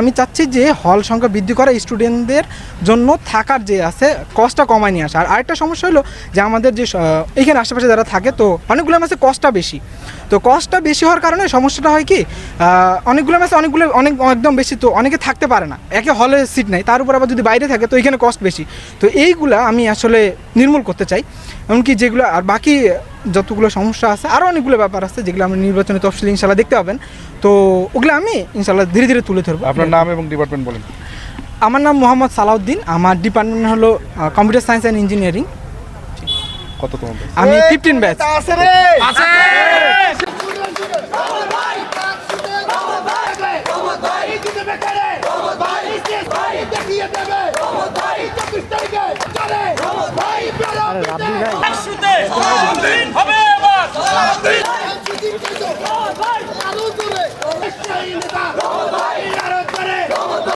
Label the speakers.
Speaker 1: আমি চাচ্ছি যে হল সংখ্যা বৃদ্ধি করা, স্টুডেন্টদের জন্য থাকার যে আছে কস্টটা কমায় নিয়ে আসা। আর আরেকটা সমস্যা হলো যে আমাদের যে এইখানে আশেপাশে যারা থাকে, তো অনেকগুলো ম্যাচে কস্টটা বেশি। তো কস্টটা বেশি হওয়ার কারণে সমস্যাটা হয় কি, অনেকগুলো ম্যাচে একদম বেশি, তো অনেকে থাকতে পারে না, একে হলে সিট নেই, তার উপর আবার যদি বাইরে থাকে তো এখানে কস্ট বেশি। তো এইগুলা আমি আসলে নির্মূল করতে চাই। এমনকি যেগুলো আর বাকি যতগুলো সমস্যা আছে, আরও অনেকগুলো ব্যাপার আছে যেগুলো আমরা নির্বাচনী তফসিল ইনশাল্লাহ দেখতে পাবেন। তো ওগুলো আমি ইনশাল্লাহ ধীরে ধীরে তুলে ধরবো।
Speaker 2: আপনার নাম এবং ডিপার্টমেন্ট বলেন।
Speaker 1: আমার নাম মোহাম্মদ সালাউদ্দিন, আমার ডিপার্টমেন্ট হলো কম্পিউটার সায়েন্স অ্যান্ড ইঞ্জিনিয়ারিং।
Speaker 2: কততম ব্যাচ?
Speaker 1: আমি 15 ব্যাচ।
Speaker 3: হবে